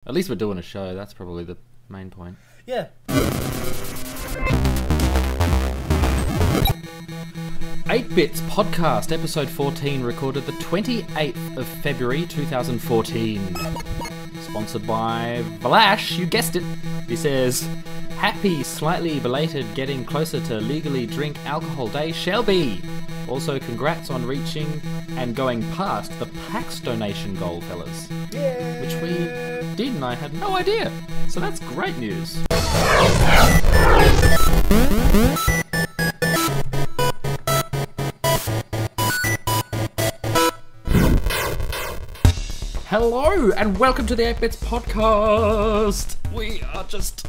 At least we're doing a show. That's probably the main point. Yeah. 8-Bits Podcast, episode 14, recorded the 28th of February 2014. Sponsored by Vlash, you guessed it. He says, happy, slightly belated, getting closer to legally drink alcohol day, Shelby. Also, congrats on reaching and going past the PAX donation goal, fellas. Yeah. Which we did, and I had no idea. So that's great news. Hello, and welcome to the 8-Bits Podcast. We are just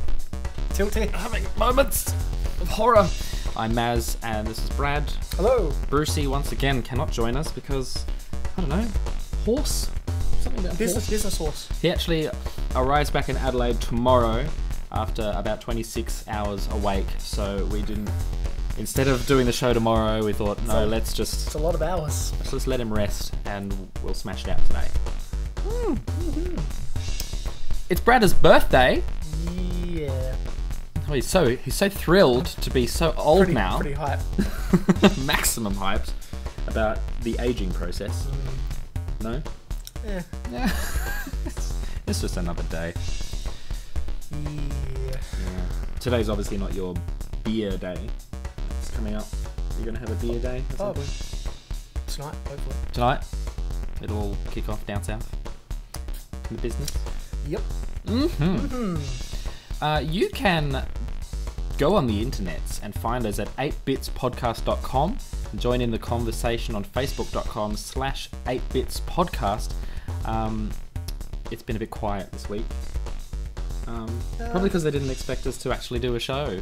Tilty. having moments of horror. I'm Maz, and this is Brad. Hello. Brucey, once again, cannot join us because, I don't know, horse? Something about Business horse. He actually arrives back in Adelaide tomorrow after about 26 hours awake, so we didn't... Instead of doing the show tomorrow, we thought, no, let's It's a lot of hours. just let him rest, and we'll smash it out today. It's Brad's birthday. Yeah. Oh, he's so thrilled to be so old now. Pretty hype. Maximum hyped about the aging process. No? Yeah. Yeah. It's just another day. Yeah. Today's obviously not your beer day. It's coming up. You're gonna have a beer day or Probably. something? Tonight, hopefully. Tonight? It'll all kick off down south in the business. Yep. You can go on the internet and find us at 8bitspodcast.com and join in the conversation on facebook.com/8bitspodcast. It's been a bit quiet this week. Probably because they didn't expect us to actually do a show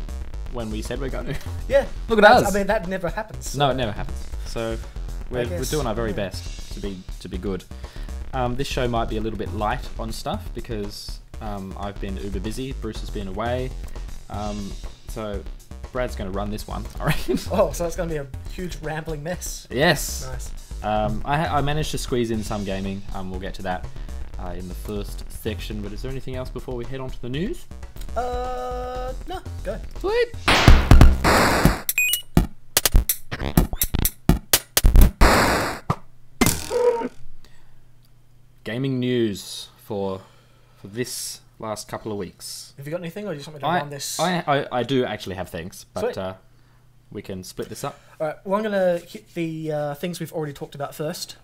when we said we're going to. Yeah. Look at us. I mean, that never happens. So. No, it never happens. So we're doing our very best to be good. This show might be a little bit light on stuff because I've been uber busy. Bruce has been away. So Brad's going to run this one, all right? Oh, so it's going to be a huge rambling mess. Yes. Nice. I managed to squeeze in some gaming. We'll get to that in the first section. But is there anything else before we head on to the news? No, go. Sweet. Gaming news for this last couple of weeks. Have you got anything, or do you just want me to run this? I do actually have things, but Sweet. we can split this up. Alright, well, I'm going to hit the things we've already talked about first.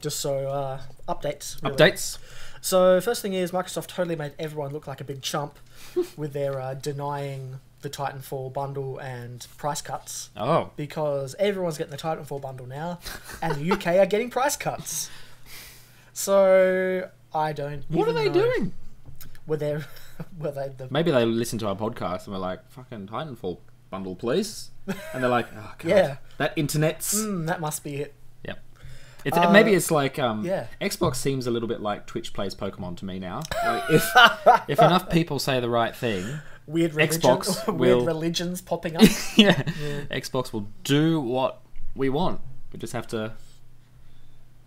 Just so, updates. Really. Updates. So, first thing is, Microsoft totally made everyone look like a big chump with their denying the Titanfall bundle and price cuts. Oh. Because everyone's getting the Titanfall bundle now, and the UK are getting price cuts. So, I don't What are they doing? Were they the... Maybe they listen to our podcast and we're like, fucking Titanfall bundle, please. And they're like, oh, God. Yeah. That internet's... that must be it. Yep. Maybe it's like... yeah. Xbox seems a little bit like Twitch plays Pokemon to me now. Like if enough people say the right thing... Weird religions popping up. yeah. Xbox will do what we want. We just have to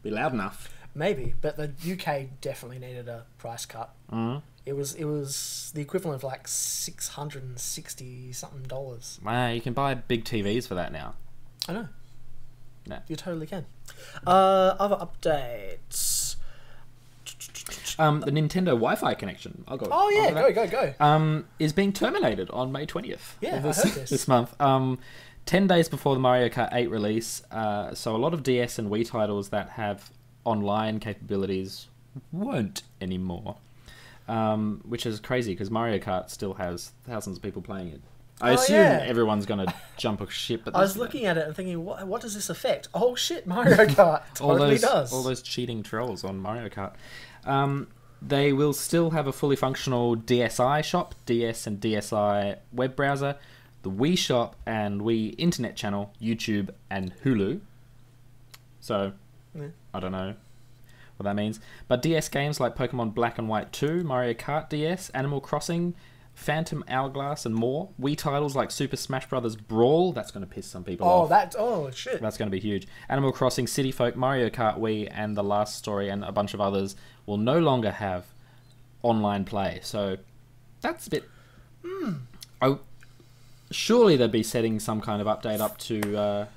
be loud enough. Maybe, but the UK definitely needed a price cut. Mm-hmm. It was the equivalent of like $660 something. Wow, you can buy big TVs for that now. I know. No. You totally can. Other updates. The Nintendo Wi-Fi connection. Oh yeah, go. Is being terminated on May 20th. Yeah, of this, I heard this. this month. 10 days before the Mario Kart 8 release. So a lot of DS and Wii titles that have online capabilities won't anymore. Which is crazy because Mario Kart still has thousands of people playing it. I assume everyone's going to jump a ship. At I was looking at it and thinking, what does this affect? Oh shit, Mario Kart totally does. All those cheating trolls on Mario Kart. They will still have a fully functional DSi shop, DS and DSi web browser, the Wii shop and Wii internet channel, YouTube and Hulu. So, I don't know what that means. But DS games like Pokemon Black and White 2, Mario Kart DS, Animal Crossing, Phantom Hourglass and more. Wii titles like Super Smash Bros. Brawl, that's going to piss some people off. Oh shit. That's going to be huge. Animal Crossing, City Folk, Mario Kart Wii, and The Last Story and a bunch of others will no longer have online play. So that's a bit. Surely they'd be setting some kind of update up to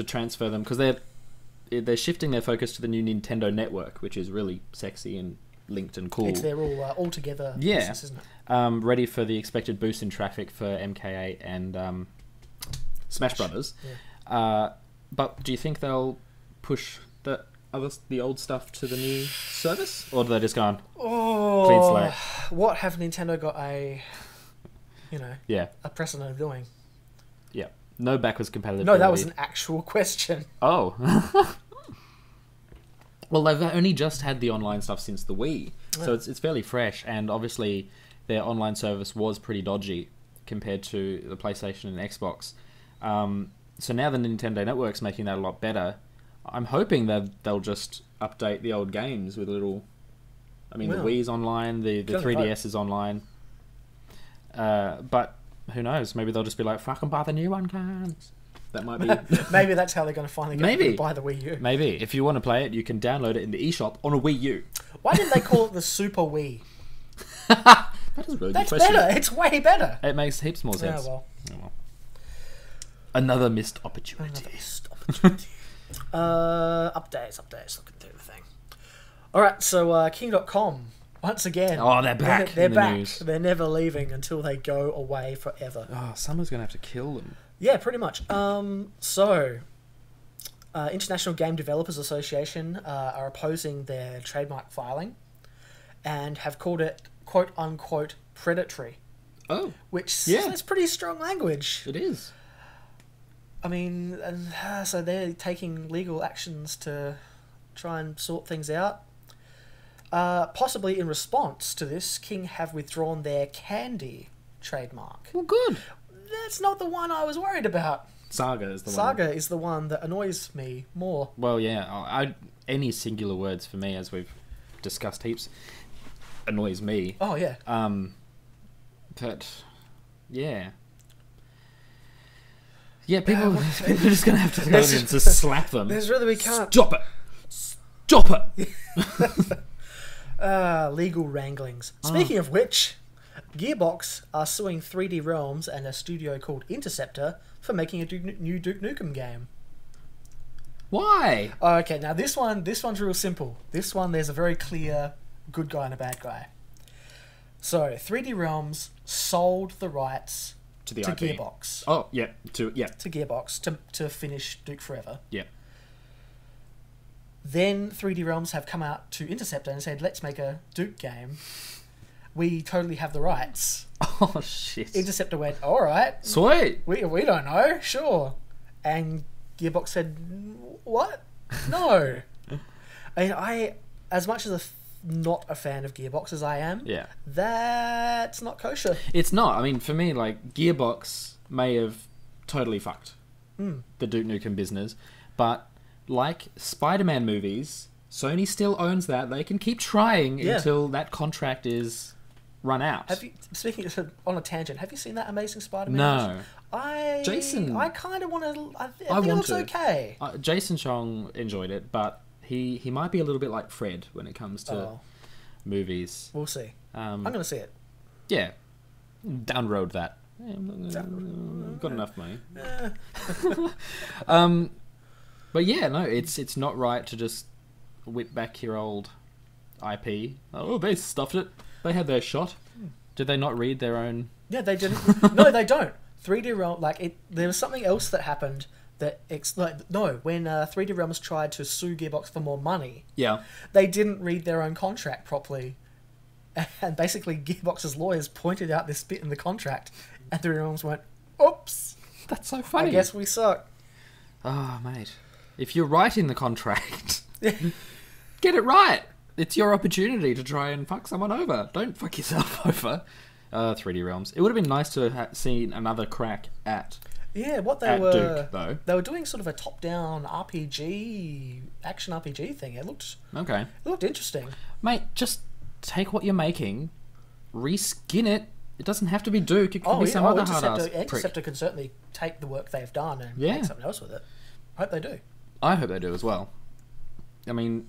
transfer them, because they're shifting their focus to the new Nintendo Network, which is really sexy and linked and cool. It's their all together Yeah. business, isn't it? Ready for the expected boost in traffic for MK8 and Smash Brothers. Yeah. But do you think they'll push the old stuff to the new service, or do they just go on clean slate? What have Nintendo got a Yeah, a precedent of doing? yeah. No backwards compatibility. No, that was an actual question. Oh. Well, they've only just had the online stuff since the Wii, so it's fairly fresh, and obviously their online service was pretty dodgy compared to the PlayStation and Xbox. So now the Nintendo Network's making that a lot better. I'm hoping that they'll just update the old games with a little... I mean, the Wii's online, the 3DS is online. But who knows? Maybe they'll just be like, fucking buy the new one, guys. That might be... Maybe that's how they're going to finally get to buy the Wii U. Maybe. If you want to play it, you can download it in the eShop on a Wii U. Why didn't they call it the Super Wii? That is a really That's good question. better. It's way better. It makes heaps more sense. Oh, well. Another missed opportunity. Updates. Looking through the thing. Alright, so King.com, once again. Oh, they're back. They're in the back. news. They're never leaving until they go away forever. Oh, someone's going to have to kill them. Yeah, pretty much. International Game Developers Association are opposing their trademark filing and have called it quote unquote predatory. Oh, which yeah. is pretty strong language. It is. I mean, so they're taking legal actions to try and sort things out. Possibly in response to this, King have withdrawn their candy trademark. Well, good. That's not the one I was worried about. Saga is the one. Saga is the one that annoys me more. Well, yeah. Any singular words for me, as we've discussed heaps, annoys me. Oh, yeah. But, yeah. Yeah, people are just going to have to go in and just slap them. We can't. Stop it! Stop it! Legal wranglings. Speaking of which, Gearbox are suing 3D Realms and a studio called Interceptor for making a new Duke Nukem game. Why? Okay, now this one's real simple. This one, there's a very clear good guy and a bad guy. So, 3D Realms sold the rights to IP. Gearbox. Oh, yeah. To Gearbox to finish Duke Forever. Yeah. Then 3D Realms have come out to Interceptor and said, let's make a Duke game. We totally have the rights. Oh, shit. Interceptor went, alright. Sweet. We don't know, sure. And Gearbox said, what? No. I as much as not a fan of Gearbox as I am, Yeah. that's not kosher. It's not. I mean, for me, like, Gearbox may have totally fucked the Duke Nukem business, but like Spider-Man movies, Sony still owns that. They can keep trying until that contract is run out. Have you, speaking of, on a tangent, have you seen that Amazing Spider-Man? No. I kind of want to. I think it looks okay. Jason Chong enjoyed it, but he might be a little bit like Fred when it comes to movies. We'll see. I'm going to see it. Yeah. Downroad that. Got enough money. But yeah, no, it's not right to just whip back your old IP. Oh, they stuffed it. They had their shot. Did they not read their own? Yeah, they didn't. No, they don't. 3D Realm, there was something else that happened that when 3D Realms tried to sue Gearbox for more money, they didn't read their own contract properly, and basically Gearbox's lawyers pointed out this bit in the contract, and 3D Realms went, "Oops, that's so funny. I guess we suck." Oh, mate, if you're writing the contract, get it right. It's your opportunity to try and fuck someone over. Don't fuck yourself over. 3D Realms. It would have been nice to have seen another crack at. Yeah, what they were Duke, though. They were doing sort of a top-down RPG, action RPG thing. It looked interesting. Mate, just take what you're making, reskin it. It doesn't have to be Duke. It could be some other hard-ass prick. Interceptor can certainly take the work they've done and make something else with it. I hope they do. I hope they do as well. I mean,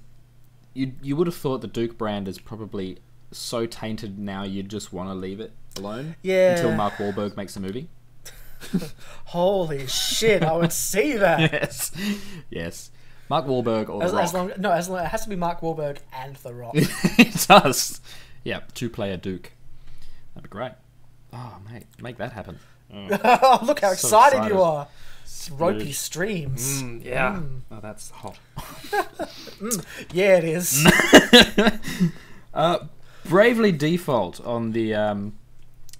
you would have thought the Duke brand is probably so tainted now you'd just want to leave it alone. Yeah. Until Mark Wahlberg makes a movie. Holy shit! I would see that. Yes. Yes. Mark Wahlberg or The Rock. As long it has to be Mark Wahlberg and The Rock. It does. Yeah, 2-player Duke. That'd be great. Oh, mate, make that happen. Oh, look how So excited you are. Ropey Sploosh. streams. Yeah. Oh, that's hot. Yeah, it is. Bravely Default on the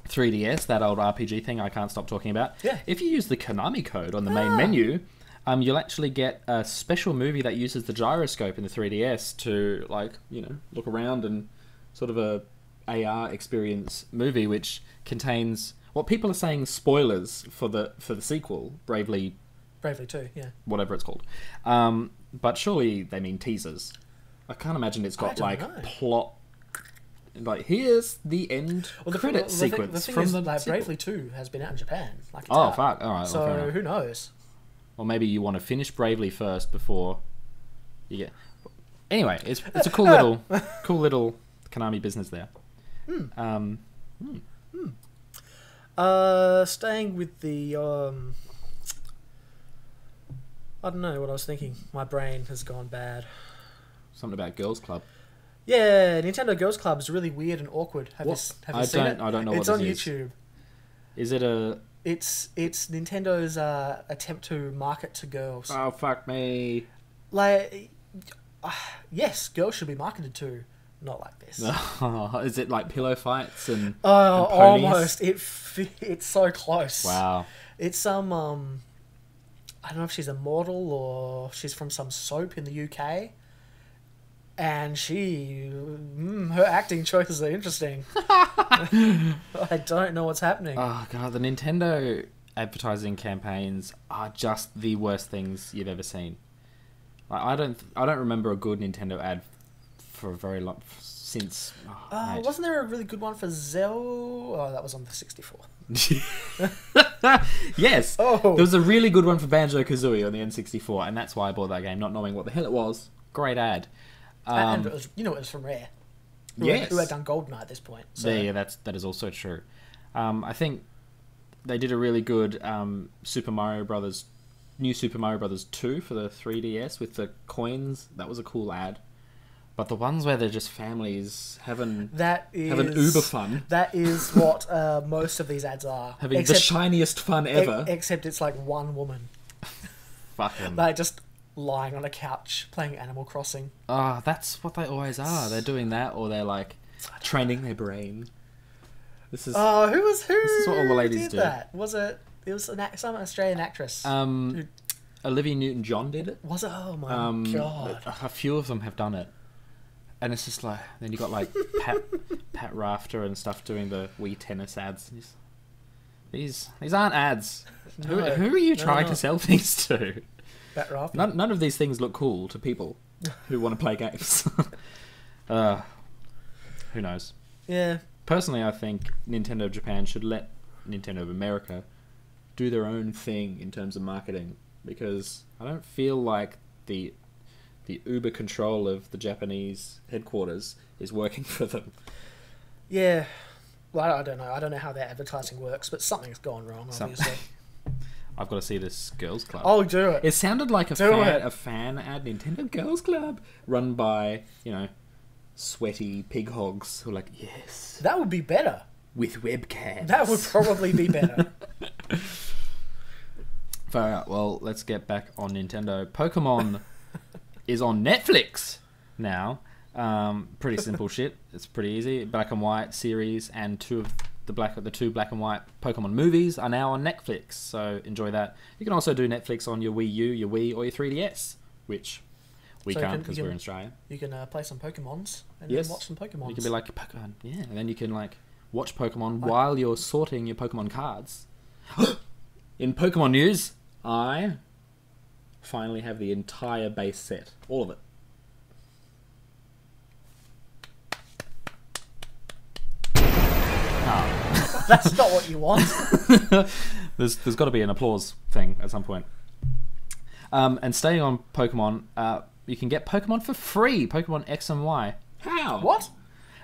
3DS, that old RPG thing I can't stop talking about. Yeah. If you use the Konami code on the main menu, you'll actually get a special movie that uses the gyroscope in the 3DS to, like, you know, look around, and sort of a AR experience movie which contains what people are saying spoilers for the sequel, Bravely 2, yeah. whatever it's called. But surely they mean teasers. I can't imagine it's got like plot. Like, here's the end credit sequence. The thing from is, the like, sequel. Bravely 2 has been out in Japan. Like, it's Oh, out. fuck. All right. So, well, fair enough. who knows? Or maybe you want to finish Bravely first before you get... Anyway, it's a cool little Konami business there. Staying with the... I don't know what I was thinking. My brain has gone bad. Something about Girls Club. Yeah, Nintendo Girls Club is really weird and awkward. Have you seen it? I don't know it's what on this YouTube. Is it a... It's Nintendo's attempt to market to girls. Oh, fuck me. Like, yes, girls should be marketed to, not like this. Is it like pillow fights and Oh, and ponies? almost. It's so close. Wow. It's I don't know if she's a model or she's from some soap in the UK. And her acting choices are interesting. I don't know what's happening. Oh god, the Nintendo advertising campaigns are just the worst things you've ever seen. Like, I don't remember a good Nintendo ad for a very long since. Mate. Wasn't there a really good one for Zelda? Oh, that was on the 64. Yes. Oh. There was a really good one for Banjo-Kazooie on the N64, and that's why I bought that game, not knowing what the hell it was. Great ad. And it was, it was from Rare. Who had done GoldenEye at this point. So. Yeah, that is also true. I think they did a really good new Super Mario Brothers 2 for the 3DS with the coins. That was a cool ad. But the ones where they're just families having uber fun. That is what most of these ads are. Having the shiniest fun ever. Except it's like one woman. Fucking. Like, just lying on a couch playing Animal Crossing. Ah, that's what they always are. They're doing that, or they're like training their brain. This is who this is what all the ladies did do. That? Was it? It was some Australian actress. Olivia Newton-John did it. Was it? Oh my god! A few of them have done it, and it's just like, then you got like Pat Rafter and stuff doing the Wii tennis ads. These aren't ads. No, who are you trying to sell things to? Pat Rafter. None of these things look cool to people who want to play games. Who knows? Yeah. Personally, I think Nintendo of Japan should let Nintendo of America do their own thing in terms of marketing, because I don't feel like the uber control of the Japanese headquarters is working for them. Yeah. Well, I don't know. I don't know how their advertising works, but something's gone wrong, obviously. I've got to see this Girls Club. Oh, do it. It sounded like a fan ad, Nintendo Girls Club, run by, sweaty pig hogs who are like, yes. That would be better. With webcams. That would probably be better. Fair out. Well, let's get back on Nintendo. Pokemon is on Netflix now. Pretty simple shit. It's pretty easy. Black and white series and two black and white Pokemon movies are now on Netflix. So enjoy that. You can also do Netflix on your Wii U, your Wii, or your 3DS, which we can't because we're in Australia. You can play some Pokemons and then watch some Pokemons. You can be like Pokemon, yeah, and then you can like watch Pokemon while you're sorting your Pokemon cards. In Pokemon news, I finally have the entire base set, all of it. That's not what you want. There's got to be an applause thing at some point. And staying on Pokemon, you can get Pokemon for free. Pokemon X and Y. How? What?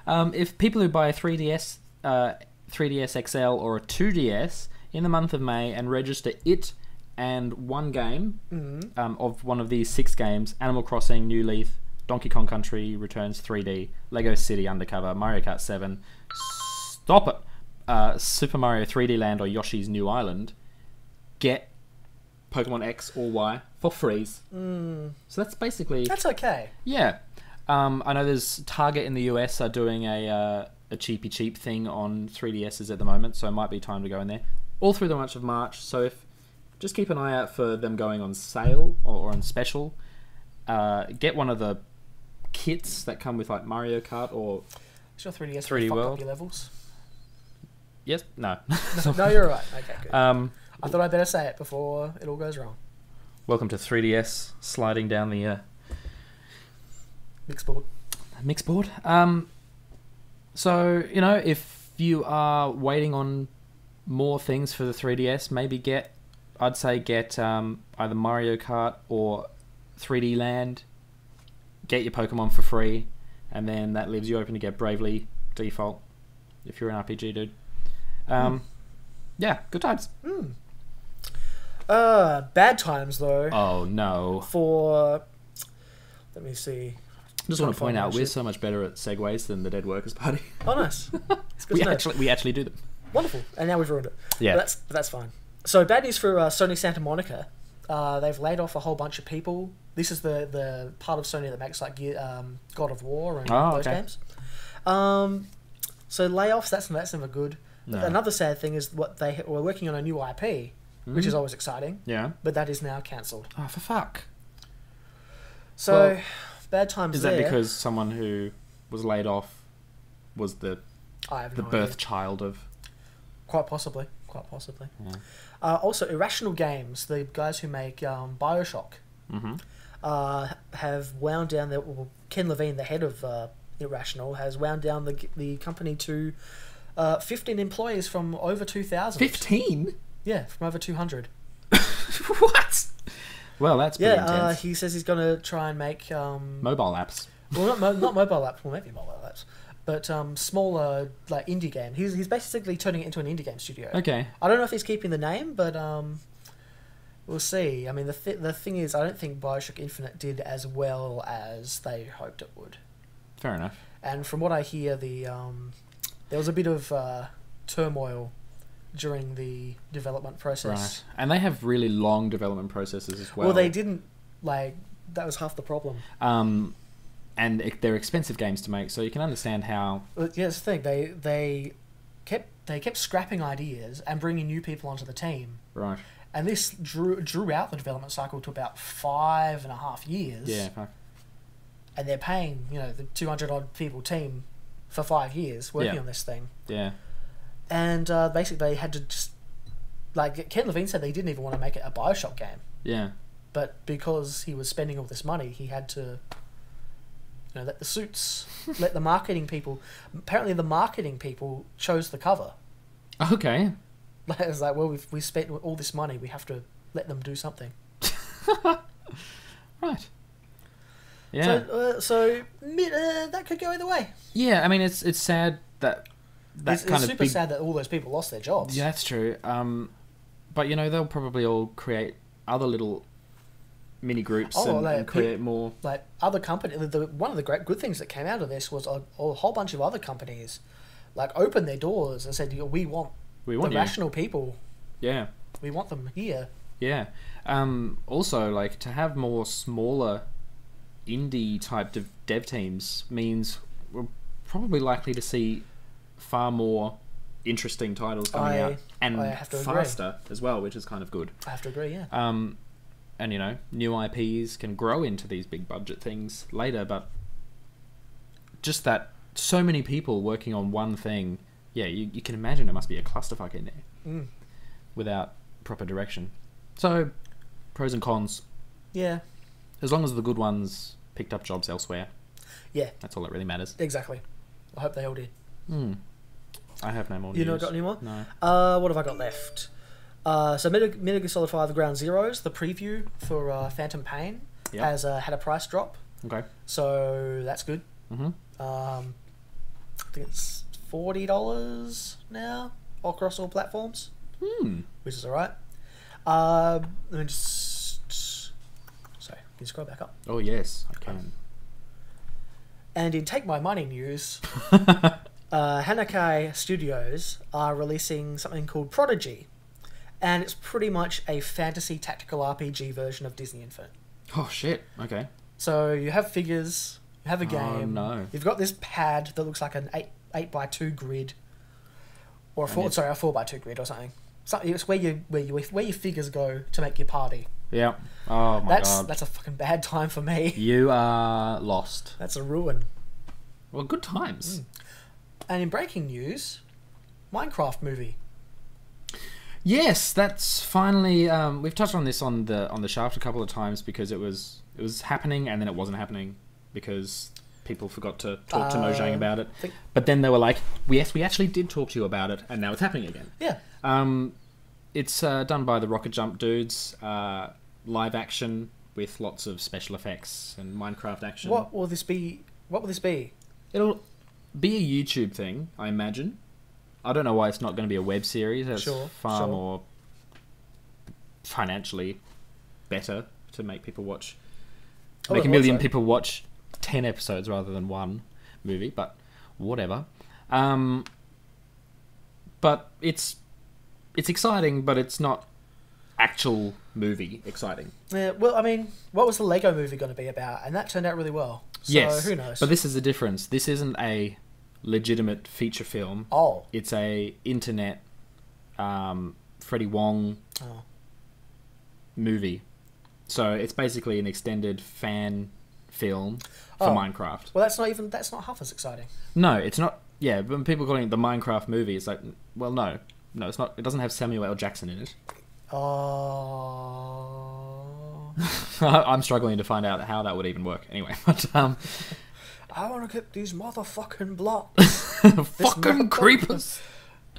If people who buy a 3DS, 3DS XL or a 2DS in the month of May and register it and one game of one of these 6 games, Animal Crossing, New Leaf, Donkey Kong Country Returns 3D, Lego City Undercover, Mario Kart 7, stop it, Super Mario 3D Land or Yoshi's New Island, get Pokemon X or Y for freeze. So that's basically... That's okay. Yeah. I know there's Target in the US are doing a cheapy cheap thing on 3DSs at the moment, so it might be time to go in there. All through the month of March, so if just keep an eye out for them going on sale or on special. Get one of the kits that come with like Mario Kart or Sure, 3DS 3D World. Up your levels. Yes, no. No, you're right. Okay, good. I thought I'd better say it before it all goes wrong. Welcome to 3DS sliding down the mixed board. So you know, if you are waiting on more things for the 3DS, maybe get either Mario Kart or 3D Land. Get your Pokemon for free, and then that leaves you open to get Bravely Default if you're an RPG dude. Yeah, good times. Bad times though. Oh no. Let me see. Just want to point out we're so much better at segues than the Dead Workers Party. Oh, nice. It's good we actually do them. Wonderful. And now we've ruined it. Yeah. But that's fine. So bad news for Sony Santa Monica. They've laid off a whole bunch of people. This is the part of Sony that makes like God of War and those games. So layoffs, that's never good. No. Another sad thing is what they were working on a new IP, which is always exciting. Yeah. But that is now cancelled. Oh, for fuck. So, bad times there. Is that because someone who was laid off was the birth child of... Quite possibly. Yeah. Also, Irrational Games, the guys who make Bioshock, have wound down... Ken Levine, the head of Irrational, has wound down the company to 15 employees from over 2,000. 15? Yeah, from over 200. What? Well, that's pretty intense. He says he's going to try and make... mobile apps. Well, not mobile apps. Well, maybe mobile apps. But smaller, like, indie game. He's basically turning it into an indie game studio. Okay. I don't know if he's keeping the name, but we'll see. I mean, the thing is, I don't think Bioshock Infinite did as well as they hoped it would. Fair enough. And from what I hear, there was a bit of turmoil during the development process. Right. And they have really long development processes as well. Well, they didn't, like, that was half the problem. And they're expensive games to make, so you can understand how... Well, yeah, that's the thing. They kept scrapping ideas and bringing new people onto the team. Right. And this drew out the development cycle to about 5.5 years. Yeah, fuck. And they're paying, the 200-odd people team for 5 years working on this thing. Yeah. And basically they had to just... Like, Ken Levine said they didn't even want to make it a Bioshock game. Yeah. But because he was spending all this money, he had to... let the suits, let the marketing people... Apparently the marketing people chose the cover. Okay. It's like, well, we spent all this money, we have to let them do something. Right. Yeah. So that could go either way. Yeah, I mean, it's sad that... It's super sad that all those people lost their jobs. Yeah, that's true. But, they'll probably all create other little... mini groups and create more like other companies. One of the great good things that came out of this was a whole bunch of other companies like opened their doors and said, we want the rational people. Yeah, we want them here. Yeah. Also, like, to have more smaller indie type dev teams means we're probably likely to see far more interesting titles coming out and faster as well, which is kind of good. I have to agree. Yeah. And, new IPs can grow into these big budget things later, but just that so many people working on one thing, you can imagine it must be a clusterfuck in there without proper direction. So, pros and cons. Yeah. As long as the good ones picked up jobs elsewhere. Yeah. That's all that really matters. Exactly. I hope they all did. I have no more news. You not got any more? No. What have I got left? So Metal Gear Solid 5 Ground Zeroes, the preview for Phantom Pain, has had a price drop. Okay. So that's good. think it's $40 now across all platforms, which is alright. Let me just... Sorry, can you scroll back up? Oh yes, I can. And in Take My Money news, Hanakai Studios are releasing something called Prodigy, and it's pretty much a fantasy tactical RPG version of Disney Infinite. Oh shit! Okay. So you have figures, you have a game. Oh no! You've got this pad that looks like an 8x2 grid, or a 4x2 grid or something. It's where your figures go to make your party. Yeah. Oh my god. That's a fucking bad time for me. You are lost. That's a ruin. Well, good times. And in breaking news, Minecraft movie. Yes, that's finally. We've touched on this on the Shaft a couple of times because it was happening and then it wasn't happening because people forgot to talk to Mojang about it. But then they were like, "Yes, we actually did talk to you about it, and now it's happening again." Yeah. It's done by the Rocket Jump dudes. Live action with lots of special effects and Minecraft action. What will this be? It'll be a YouTube thing, I imagine. I don't know why it's not going to be a web series. It's far more financially better to make people watch. Make a million people watch 10 episodes rather than one movie, but whatever. But it's exciting, but it's not actual movie exciting. Yeah, well, I mean, what was the Lego movie going to be about? And that turned out really well. So yes, who knows? But this is the difference. This isn't a legitimate feature film. Oh. It's a internet Freddie Wong movie. So it's basically an extended fan film for Minecraft. Well, that's not half as exciting. No, it's not. Yeah, when people calling it the Minecraft movie, it's like, well, no, it's not. It doesn't have Samuel L. Jackson in it. Oh. I'm struggling to find out how that would even work. Anyway, but I want to get these motherfucking blocks. Fucking creepers.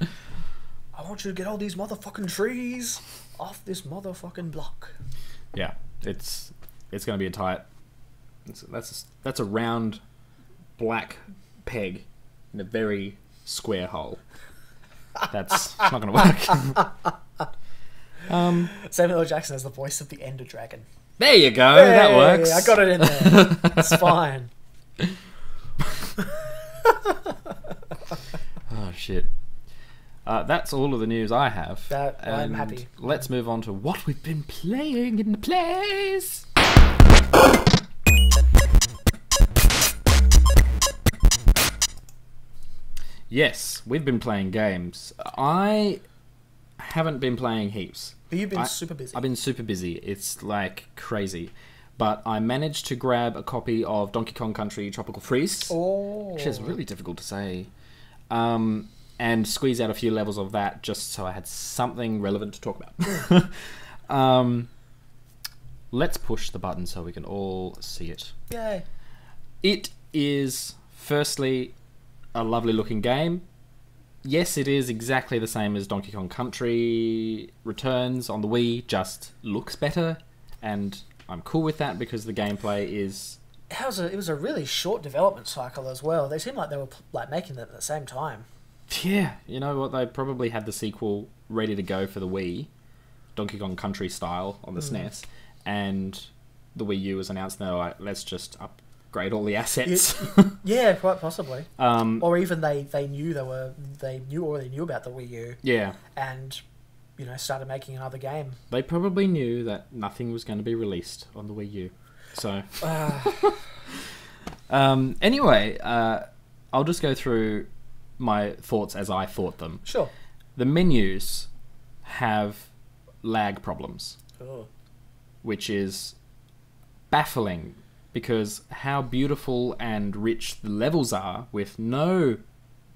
I want you to get all these motherfucking trees off this motherfucking block. Yeah, it's going to be a tight. That's a round black peg in a very square hole. That's not going to work. Samuel L. Jackson has the voice of the Ender Dragon. There you go. Hey, that works. I got it in there. It's fine. Oh shit. That's all of the news I have. I'm happy. Let's move on to what we've been playing in the plays. Yes, we've been playing games. I haven't been playing heaps. But you've been super busy. I've been super busy. It's like crazy. But I managed to grab a copy of Donkey Kong Country Tropical Freeze. Oh. Which is really difficult to say. And squeeze out a few levels of that just so I had something relevant to talk about. Let's push the button so we can all see it. Yay. It is, firstly, a lovely looking game. Yes, it is exactly the same as Donkey Kong Country Returns on the Wii, just looks better, and I'm cool with that because the gameplay is... It was a really short development cycle as well. They seemed like they were making it at the same time. Yeah, you know what? They probably had the sequel ready to go for the Wii, Donkey Kong Country style on the SNES, and the Wii U was announced, and they were like, let's just upgrade all the assets. Yeah, quite possibly. Or even they already knew about the Wii U. Yeah. And, started making another game. They probably knew that nothing was going to be released on the Wii U. So... anyway, I'll just go through my thoughts as I thought them. Sure. The menus have lag problems. Oh. Which is baffling because how beautiful and rich the levels are with no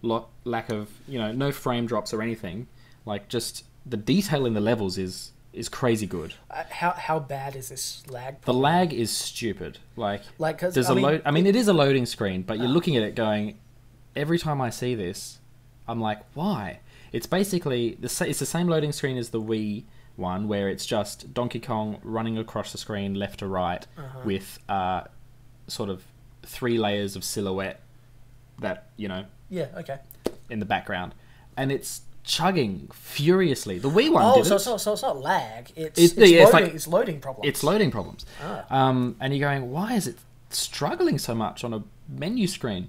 lack of, no frame drops or anything. Like, just the detail in the levels is crazy good. How bad is this lag problem? The lag is stupid. Cause, there's it is a loading screen, but you're looking at it going, every time I see this, I'm like, why? It's basically, it's the same loading screen as the Wii one, where it's just Donkey Kong running across the screen left to right with sort of 3 layers of silhouette that, Yeah, okay. In the background. And it's chugging furiously. The Wii one didn't. So it's not lag. It's loading problems. It's loading problems. Ah. And you're going, why is it struggling so much on a menu screen?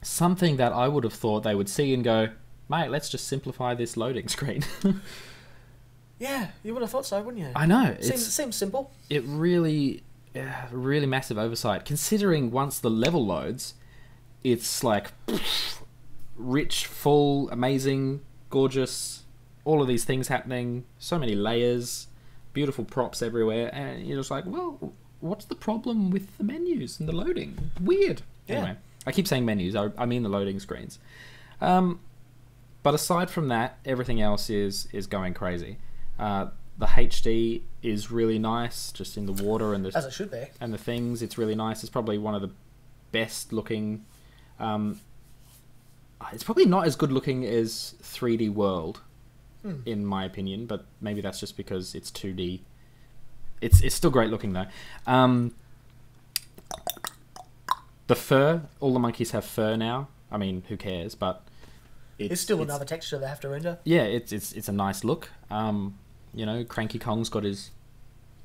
Something that I would have thought they would see and go, mate, let's just simplify this loading screen. Yeah, you would have thought so, wouldn't you? I know. Seems simple. It really massive oversight. Considering once the level loads, it's like rich, full, amazing, gorgeous, all of these things happening, so many layers, beautiful props everywhere, and you're just like, well, what's the problem with the menus and the loading? Weird. Yeah. Anyway, I keep saying menus, I mean the loading screens. But aside from that, everything else is going crazy. The HD is really nice, just in the water and as it should be, and the things. It's really nice. It's probably one of the best looking. It's probably not as good looking as 3D World, in my opinion, but maybe that's just because it's 2D. It's still great looking though. The fur, all the monkeys have fur now. I mean, who cares? But it's still another texture they have to render. Yeah, it's a nice look. You know, Cranky Kong's got his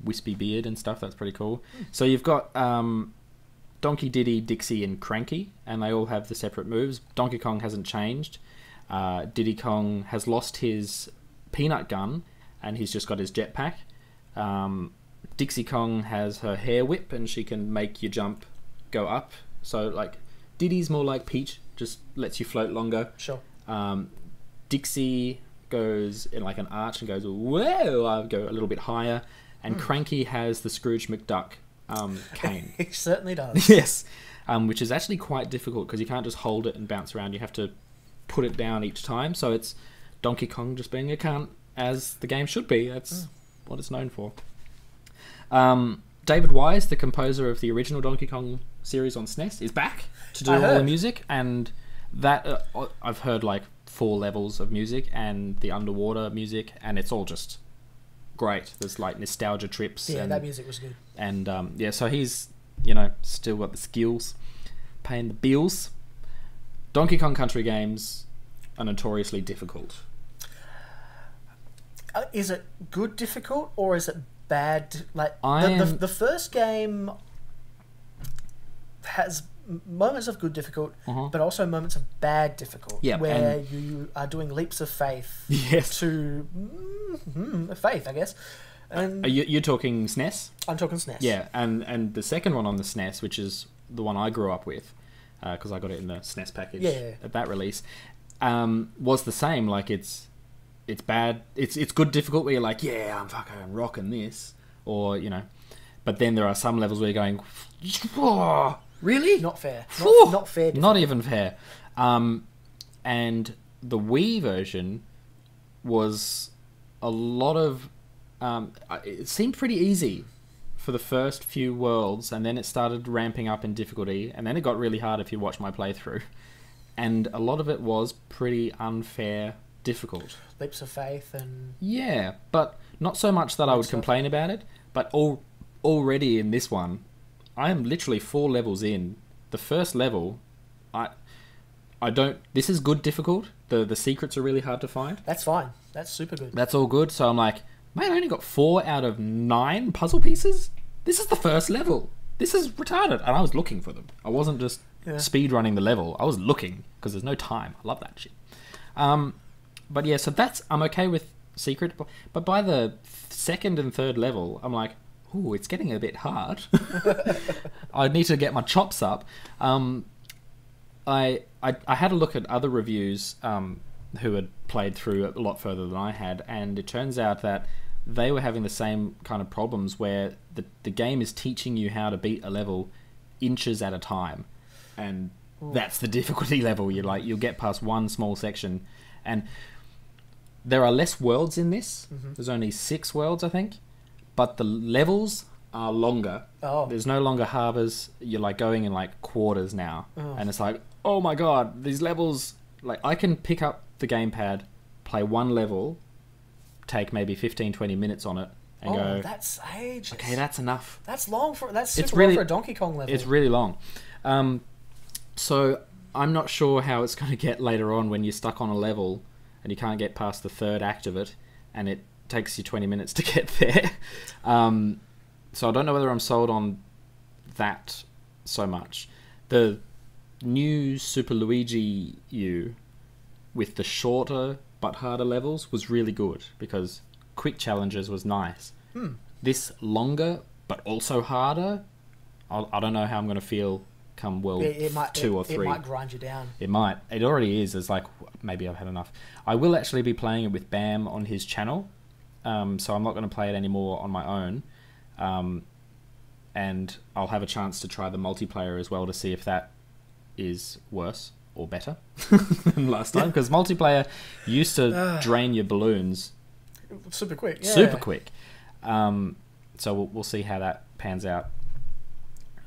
wispy beard and stuff. That's pretty cool. So you've got Donkey, Diddy, Dixie, and Cranky, and they all have the separate moves. Donkey Kong hasn't changed. Diddy Kong has lost his peanut gun, and he's just got his jetpack. Dixie Kong has her hair whip, and she can make your jump go up. So, like, Diddy's more like Peach, just lets you float longer. Sure. Dixie goes in like an arch and goes, whoa, I'll go a little bit higher. And Cranky has the Scrooge McDuck cane. He certainly does. Yes. Which is actually quite difficult because you can't just hold it and bounce around. You have to put it down each time. So it's Donkey Kong just being a cunt, as the game should be. That's what it's known for. David Wise, the composer of the original Donkey Kong series on SNES, is back to do all the music. And that I've heard like 4 levels of music and the underwater music, and it's all just great. There's like nostalgia trips. Yeah, that music was good. And yeah, so he's, you know, still got the skills, paying the bills. Donkey Kong Country games are notoriously difficult. Is it good difficult, or is it bad? Like the first game has moments of good difficult, but also moments of bad difficult, where you are doing leaps of faith to faith, I guess. And you're talking SNES? I'm talking SNES. Yeah, and the second one on the SNES, which is the one I grew up with, because I got it in the SNES package at that release, was the same. Like, it's bad. It's good difficult where you're like, yeah, I'm fucking rocking this, or, you know. But then there are some levels where you're going, whoa, really? Not fair. Not fair. Difficult. Not even fair. And the Wii version was a lot of... it seemed pretty easy for the first few worlds, and then it started ramping up in difficulty, and then it got really hard if you watch my playthrough. And a lot of it was pretty unfair difficult. Leaps of faith and... Yeah, but not so much that I would complain about it, but already in this one, I am literally 4 levels in. The first level, I don't... This is good difficult. The secrets are really hard to find. That's fine. That's super good. That's all good. So I'm like, mate, I only got 4 out of 9 puzzle pieces? This is the first level. This is retarded. And I was looking for them. I wasn't just speed running the level. I was looking, because there's no time. I love that shit. But yeah, so I'm okay with secret. But by the second and third level, I'm like, ooh, it's getting a bit hard. I need to get my chops up. I had a look at other reviews who had played through it a lot further than I had, and it turns out that they were having the same kind of problems where the game is teaching you how to beat a level inches at a time, and that's the difficulty level. You'll get past one small section, and there are less worlds in this. There's only 6 worlds, I think, but the levels are longer. There's no longer harbors. You're like going in like quarters now, and it's like, oh my god, these levels. Like, I can pick up the gamepad, play one level, take maybe 15-20 minutes on it, and go, that's ages. Okay, that's enough. That's long for... That's super long for a Donkey Kong level. It's really long. So I'm not sure how it's going to get later on when you're stuck on a level and you can't get past the third act of it, and it takes you 20 minutes to get there. So I don't know whether I'm sold on that so much. The new Super Luigi U with the shorter but harder levels was really good because quick challenges was nice. This longer but also harder, I don't know how I'm going to feel come World 2 or 3. It might grind you down. It might. It already is. It's like, maybe I've had enough. I will actually be playing it with Bam on his channel, so I'm not going to play it anymore on my own. And I'll have a chance to try the multiplayer as well to see if that is worse or better than last time, because multiplayer used to drain your balloons super quick. Yeah. Super quick. So we'll see how that pans out.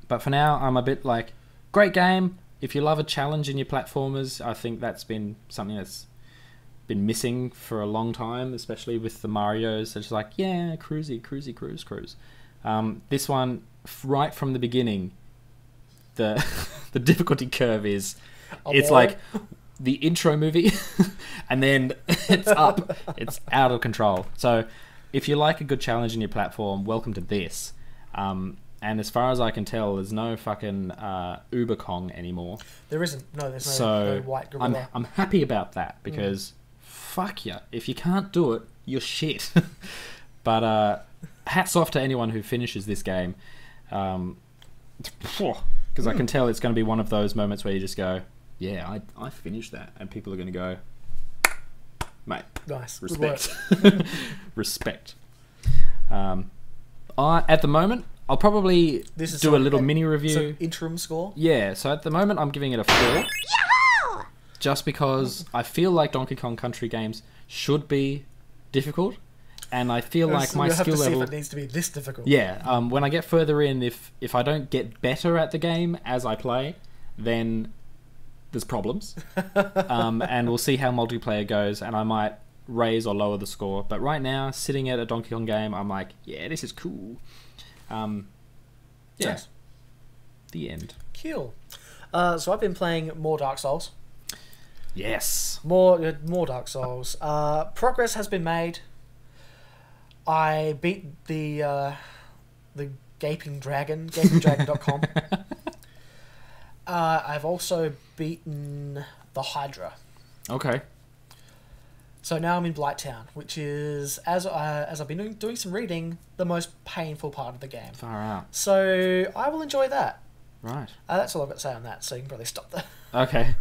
But for now, I'm a bit like, great game. If you love a challenge in your platformers, I think that's been something that's been missing for a long time, especially with the Marios. It's like, yeah, cruisy, cruise. This one, right from the beginning, the the difficulty curve is, it's like the intro movie, and then it's up. It's out of control. So if you like a good challenge in your platform, welcome to this. And as far as I can tell, there's no fucking Uber Kong anymore. There isn't. No, there's no white gorilla. I'm happy about that, because fuck yeah, if you can't do it, you're shit. But hats off to anyone who finishes this game. Because I can tell it's going to be one of those moments where you just go, yeah, I finished that. And people are going to go, mate, nice, respect. Respect. At the moment, I'll probably do a little mini review. So interim score? Yeah, so at the moment I'm giving it a 4. Yeah! Just because I feel like Donkey Kong Country games should be difficult. And I feel like my skill level... see if it needs to be this difficult. Yeah, when I get further in, if I don't get better at the game as I play, then there's problems. And we'll see how multiplayer goes, and I might raise or lower the score. But right now, sitting at a Donkey Kong game, I'm like, yeah, this is cool. Yeah. Nice. The end. Cool. So I've been playing more Dark Souls. Yes. More Dark Souls. Progress has been made. I beat the Gaping Dragon, gapingdragon.com. I've also beaten the Hydra. Okay. So now I'm in Blighttown, which is, as I've been doing some reading, the most painful part of the game. Far out. So I will enjoy that. Right. That's all I've got to say on that, so you can probably stop there. Okay.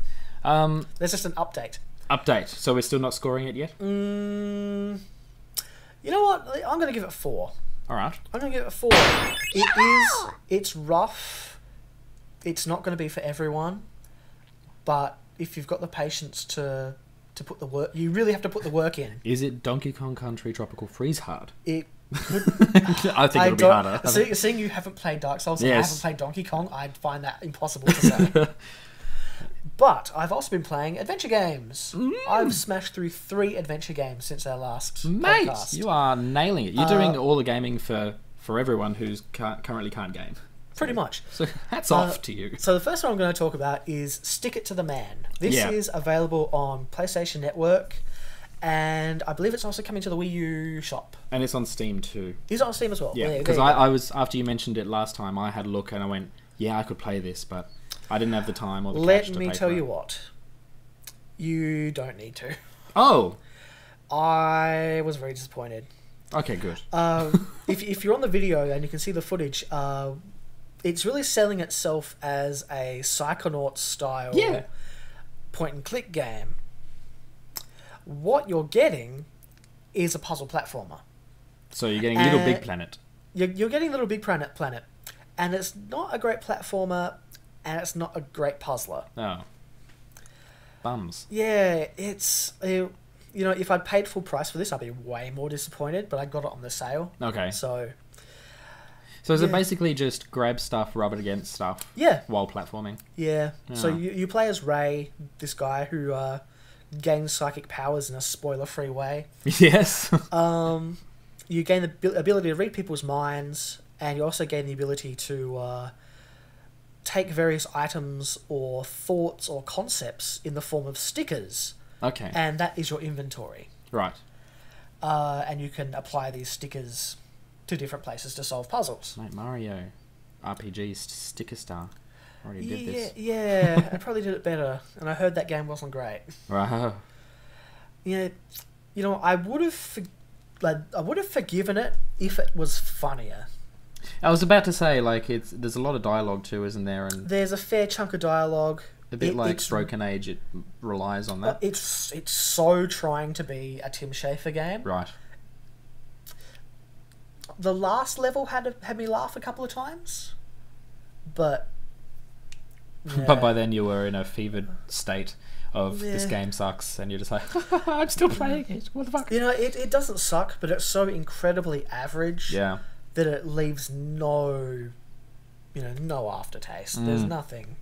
There's just an update. Update. So we're still not scoring it yet? You know what? I'm going to give it 4. All right. I'm going to give it 4. It's rough. It's not going to be for everyone. But if you've got the patience to put the work, you really have to put the work in. Is it Donkey Kong Country Tropical Freeze hard? It I think it'll be harder. Seeing you haven't played Dark Souls and I haven't played Donkey Kong, I'd find that impossible to say. But I've also been playing adventure games. I've smashed through 3 adventure games since our last podcast. You are nailing it. You're doing all the gaming for everyone who's currently can't game. Pretty much. So hats off to you. So the first one I'm going to talk about is Stick It to the Man. This is available on PlayStation Network, and I believe it's also coming to the Wii U shop. And it's on Steam too. Is it on Steam as well? Yeah, because I was, after you mentioned it last time, I had a look and I went, yeah, I could play this, but I didn't have the time or the cash to pay. Let me tell you what. You don't need to. Oh! I was very disappointed. Okay, good. If you're on the video and you can see the footage, it's really selling itself as a Psychonauts style point and click game. What you're getting is a puzzle platformer. So you're getting Little Big Planet. You're getting Little Big Planet, and it's not a great platformer, and it's not a great puzzler. Oh. Bums. Yeah, it's... you know, if I'd paid full price for this, I'd be way more disappointed, but I got it on the sale. Okay. So is it basically just grab stuff, rub it against stuff while platforming? Yeah. So you play as Ray, this guy who gains psychic powers in a spoiler-free way. Yes. You gain the ability to read people's minds, and you also gain the ability to take various items or thoughts or concepts in the form of stickers. Okay. And that is your inventory. Right. And you can apply these stickers to different places to solve puzzles. Mate, Mario RPG Sticker Star already did this. Yeah, I probably did it better. And I heard that game wasn't great. Right. Yeah, you know, I would have forgiven it if it was funnier. I was about to say, like, there's a lot of dialogue too, isn't there? And there's a fair chunk of dialogue. A bit like Broken Age, it relies on that. It's so trying to be a Tim Schafer game. Right. The last level had me laugh a couple of times, but yeah. But by then you were in a fevered state of this game sucks, and you're just like, I'm still playing it. What the fuck? You know, it doesn't suck, but it's so incredibly average. Yeah. That it leaves no aftertaste. There's nothing.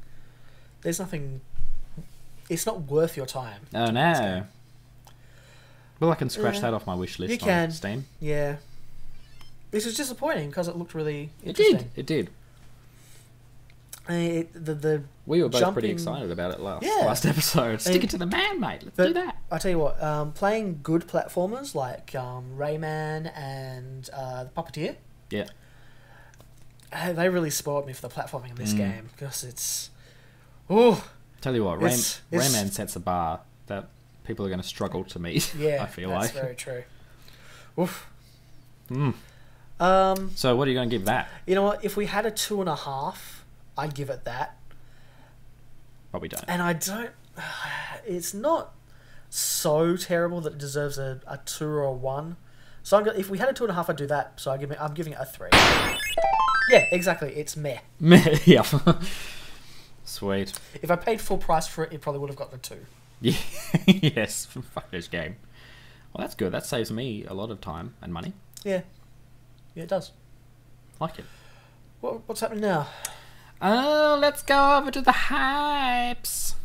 It's not worth your time. Oh no. Well, I can scratch that off my wish list. You can. On Steam. Yeah. This is disappointing because it looked really interesting. It did. We were both pretty excited about it last episode. Stick it to the man, mate. Let's do that. I tell you what, playing good platformers like Rayman and the Puppeteer. Yeah. They really spoiled me for the platforming in this game because it's. Oh. Tell you what, Rayman sets a bar that people are going to struggle to meet. Yeah, I feel that's like. very true. Oof. So what are you going to give that? You know what? If we had a 2.5, I'd give it that. But we don't. And I don't. It's not so terrible that it deserves a 2 or a 1. So if we had a 2.5, I'd do that. So I'm giving it a 3. Yeah, exactly. It's meh. Meh. Yeah. Sweet. If I paid full price for it, it probably would have gotten a 2. Yeah. Yes. Fuck this game. Well, that's good. That saves me a lot of time and money. Yeah. Yeah, it does. Like it. What's happening now? Oh, let's go over to the hypes.